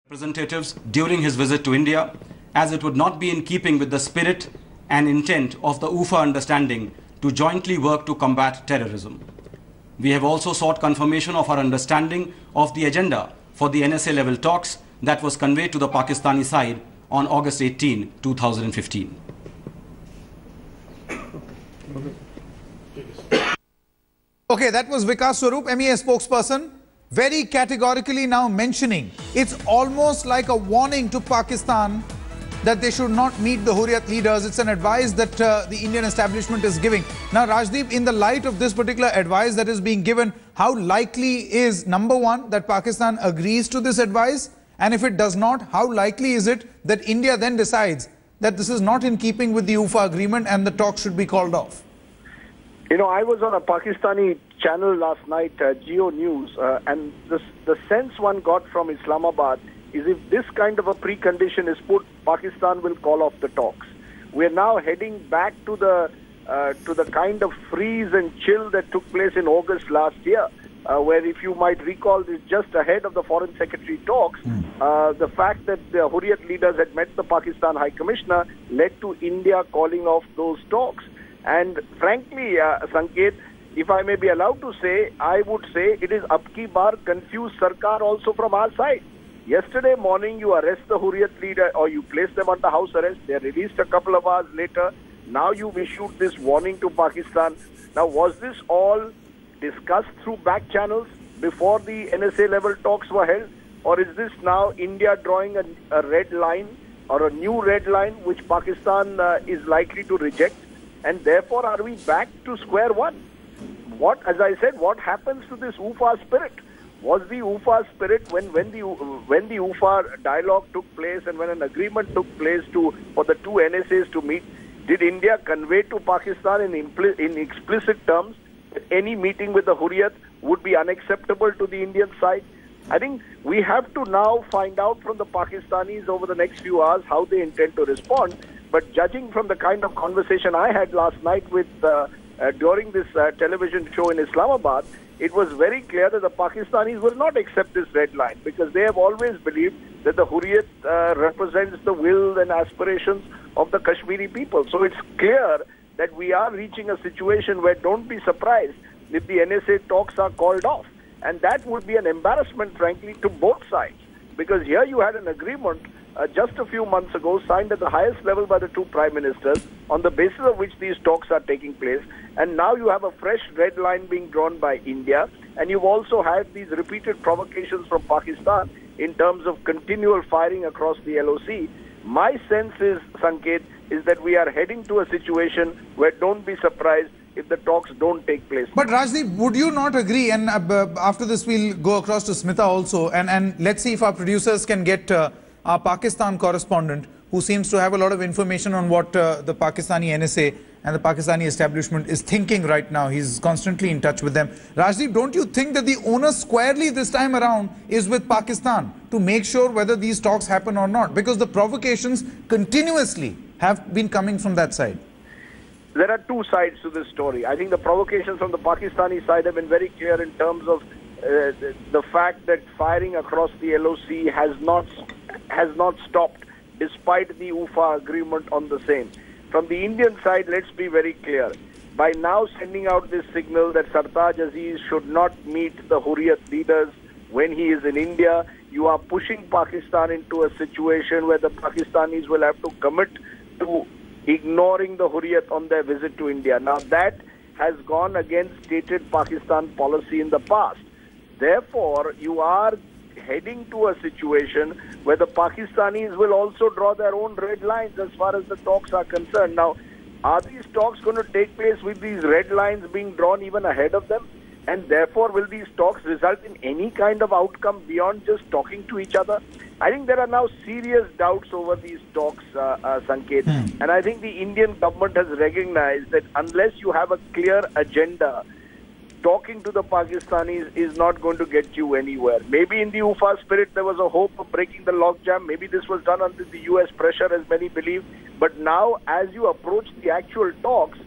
representatives during his visit to India, as it would not be in keeping with the spirit and intent of the UFA understanding to jointly work to combat terrorism. We have also sought confirmation of our understanding of the agenda for the NSA level talks that was conveyed to the Pakistani side on August 18, 2015. Okay, that was Vikas Swarup, MEA spokesperson, very categorically now mentioning it's almost like a warning to Pakistan that they should not meet the Hurriyat leaders. It's an advice that the Indian establishment is giving. Now, Rajdeep, in the light of this particular advice that is being given, how likely is, number one, that Pakistan agrees to this advice? And if it does not, how likely is it that India then decides that this is not in keeping with the UFA agreement and the talk should be called off? You know, I was on a Pakistani channel last night, Geo News, and the sense one got from Islamabad is if this kind of a precondition is put, Pakistan will call off the talks. We are now heading back to the kind of freeze and chill that took place in August last year, where, if you might recall, this just ahead of the Foreign Secretary talks, the fact that the Hurriyat leaders had met the Pakistan High Commissioner led to India calling off those talks. And frankly, Sanket, if I may be allowed to say, I would say it is ab ki baar confused Sarkar also from our side. Yesterday morning, you arrest the Hurriyat leader or you place them under house arrest. They are released a couple of hours later. Now you've issued this warning to Pakistan. Now, was this all discussed through back channels before the NSA level talks were held? Or is this now India drawing a red line or a new red line which Pakistan is likely to reject? And therefore, are we back to square one? What, as I said, what happens to this UFA spirit? Was the UFA spirit when the UFA dialogue took place and when an agreement took place for the two NSAs to meet, did India convey to Pakistan in explicit terms that any meeting with the Hurriyat would be unacceptable to the Indian side? I think we have to now find out from the Pakistanis over the next few hours how they intend to respond. But judging from the kind of conversation I had last night with during this television show in Islamabad, it was very clear that the Pakistanis will not accept this red line because they have always believed that the Hurriyat represents the will and aspirations of the Kashmiri people. So it's clear that we are reaching a situation where don't be surprised if the NSA talks are called off. And that would be an embarrassment, frankly, to both sides. Because here you had an agreement just a few months ago signed at the highest level by the two prime ministers on the basis of which these talks are taking place. And now you have a fresh red line being drawn by India. And you've also had these repeated provocations from Pakistan in terms of continual firing across the LOC. My sense is, Sanket, is that we are heading to a situation where don't be surprised if the talks don't take place. But Rajdeep, would you not agree, and after this we'll go across to Smita also, and let's see if our producers can get our Pakistan correspondent, who seems to have a lot of information on what the Pakistani NSA and the Pakistani establishment is thinking right now. He's constantly in touch with them. Rajdeep, don't you think that the onus squarely this time around is with Pakistan to make sure whether these talks happen or not? Because the provocations continuously have been coming from that side. There are two sides to this story. I think the provocations from the Pakistani side have been very clear in terms of the fact that firing across the LOC has not stopped despite the UFA agreement on the same. From the Indian side, let's be very clear. By now sending out this signal that Sartaj Aziz should not meet the Hurriyat leaders when he is in India, you are pushing Pakistan into a situation where the Pakistanis will have to commit to ignoring the Hurriyat on their visit to India. Now that has gone against stated Pakistan policy in the past. Therefore, you are heading to a situation where the Pakistanis will also draw their own red lines as far as the talks are concerned. Now, are these talks going to take place with these red lines being drawn even ahead of them? And therefore, will these talks result in any kind of outcome beyond just talking to each other? I think there are now serious doubts over these talks, Sanket. And I think the Indian government has recognized that unless you have a clear agenda, talking to the Pakistanis is not going to get you anywhere. Maybe in the UFA spirit there was a hope of breaking the logjam. Maybe this was done under the US pressure, as many believe. But now, as you approach the actual talks,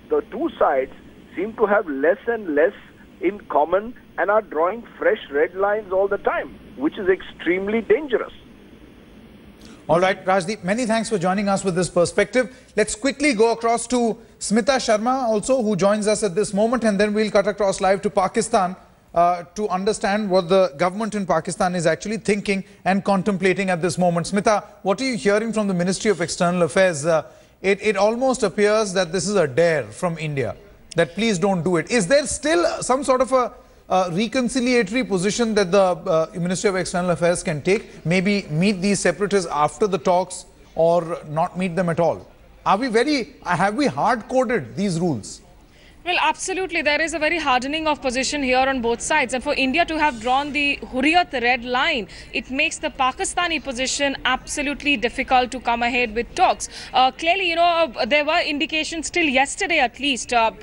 the two sides seem to have less and less in common and are drawing fresh red lines all the time, which is extremely dangerous. All right, Rajdeep, many thanks for joining us with this perspective. Let's quickly go across to Smita Sharma also, who joins us at this moment, and then we'll cut across live to Pakistan to understand what the government in Pakistan is actually thinking and contemplating at this moment. Smita, what are you hearing from the Ministry of External Affairs? It almost appears that this is a dare from India, that please don't do it. Is there still some sort of a reconciliatory position that the Ministry of External Affairs can take? Maybe meet these separatists after the talks or not meet them at all? Have we hard-coded these rules? Well, absolutely. There is a very hardening of position here on both sides. And for India to have drawn the Hurriyat red line, it makes the Pakistani position absolutely difficult to come ahead with talks. Clearly, there were indications till yesterday at least to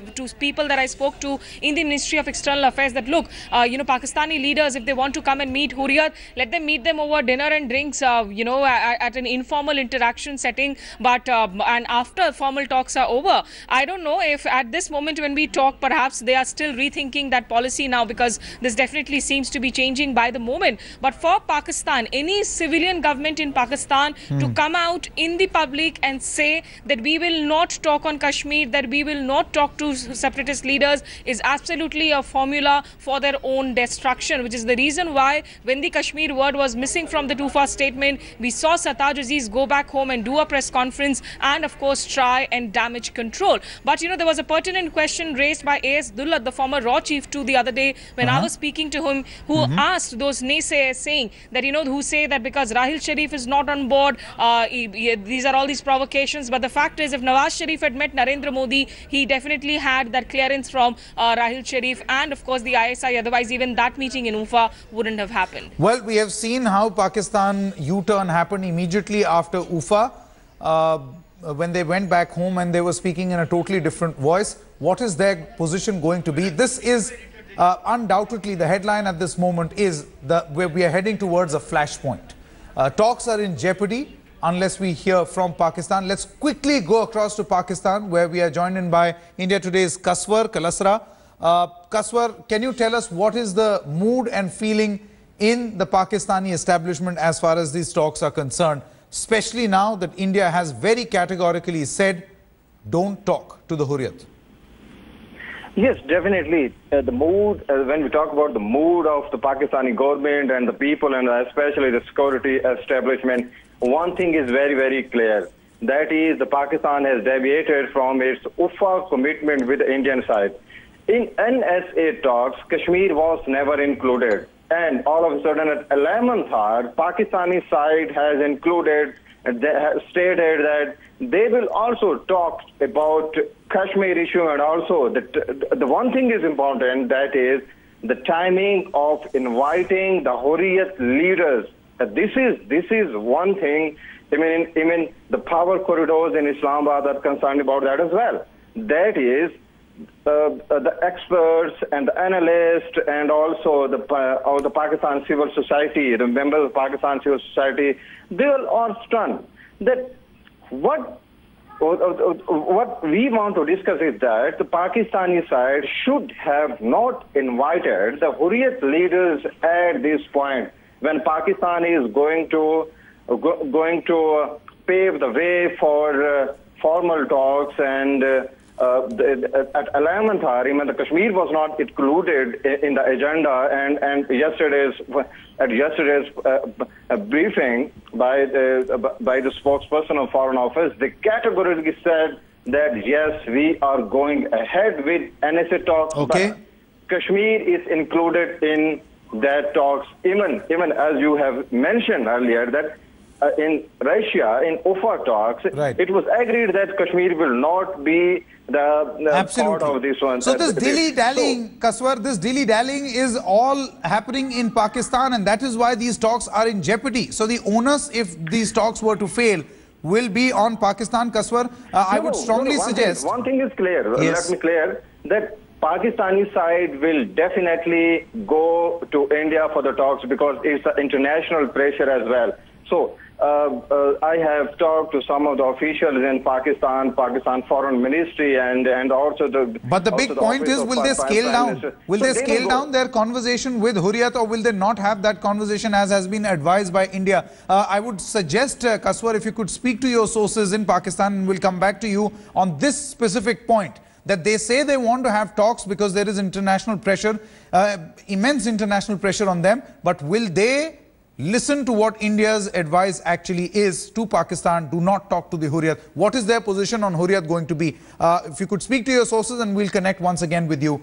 people that I spoke to in the Ministry of External Affairs that, look, Pakistani leaders, if they want to come and meet Hurriyat, let them meet them over dinner and drinks, at an informal interaction setting. But and after formal talks are over, I don't know if at this moment when we talk, perhaps they are still rethinking that policy now, because this definitely seems to be changing by the moment. But for Pakistan, any civilian government in Pakistan to come out in the public and say that we will not talk on Kashmir, that we will not talk to separatist leaders, is absolutely a formula for their own destruction, which is the reason why when the Kashmir word was missing from the Tufa statement, we saw Sartaj Aziz go back home and do a press conference and of course try and damage control. But there was a pertinent question raised by A.S. Dullat, the former RAW chief, to the other day when I was speaking to him, who asked those naysayers saying that, who say that because Rahil Sharif is not on board, these are all these provocations. But the fact is, if Nawaz Sharif had met Narendra Modi, he definitely had that clearance from Rahil Sharif and of course the ISI. Otherwise, even that meeting in Ufa wouldn't have happened. Well, we have seen how Pakistan U-turn happened immediately after Ufa. When they went back home and they were speaking in a totally different voice. What is their position going to be? This is undoubtedly the headline at this moment is where we are heading towards a flashpoint. Talks are in jeopardy unless we hear from Pakistan. Let's quickly go across to Pakistan, where we are joined in by India Today's Kaswar Kalasra. Kaswar, can you tell us what is the mood and feeling in the Pakistani establishment as far as these talks are concerned? Especially now that India has very categorically said, don't talk to the Hurriyat. Yes, definitely. The mood, when we talk about the mood of the Pakistani government and the people and especially the security establishment, one thing is very, very clear. That is, the Pakistan has deviated from its Ufa commitment with the Indian side. In NSA talks, Kashmir was never included. And all of a sudden at 11th hour, Pakistani side has included, stated that they will also talk about Kashmir issue, and also the one thing is important, that is the timing of inviting the Hurriyat leaders. This is one thing. I mean the power corridors in Islamabad are concerned about that as well. That is the experts and the analysts and also the Pakistan civil society, the members of Pakistan civil society, they are all stunned. That what we want to discuss is that the Pakistani side should have not invited the Hurriyat leaders at this point, when Pakistan is going to pave the way for formal talks. And at 11th hour, even the Kashmir was not included in the agenda, and yesterday's briefing by the spokesperson of Foreign Office, they categorically said that yes, we are going ahead with NSA talks, but Kashmir is included in that talks. Even as you have mentioned earlier, that in Russia, in Ufa talks, it was agreed that Kashmir will not be the part of this one. So this dilly-dallying, Kaswar, this dilly-dallying is all happening in Pakistan, and that is why these talks are in jeopardy. So the onus, if these talks were to fail, will be on Pakistan, Kaswar. I would strongly suggest... One thing is clear, let me clear, that Pakistani side will definitely go to India for the talks because it's the international pressure as well. So I have talked to some of the officials in Pakistan Foreign Ministry, and also the. But the big point is, will they scale down? Will they scale down their conversation with Hurriyat, or will they not have that conversation as has been advised by India? I would suggest, Kaswar, if you could speak to your sources in Pakistan, and we'll come back to you on this specific point, that they say they want to have talks because there is international pressure, immense international pressure on them, but will they listen to what India's advice actually is to Pakistan? Do not talk to the Hurriyat. What is their position on Hurriyat going to be? If you could speak to your sources, and we'll connect once again with you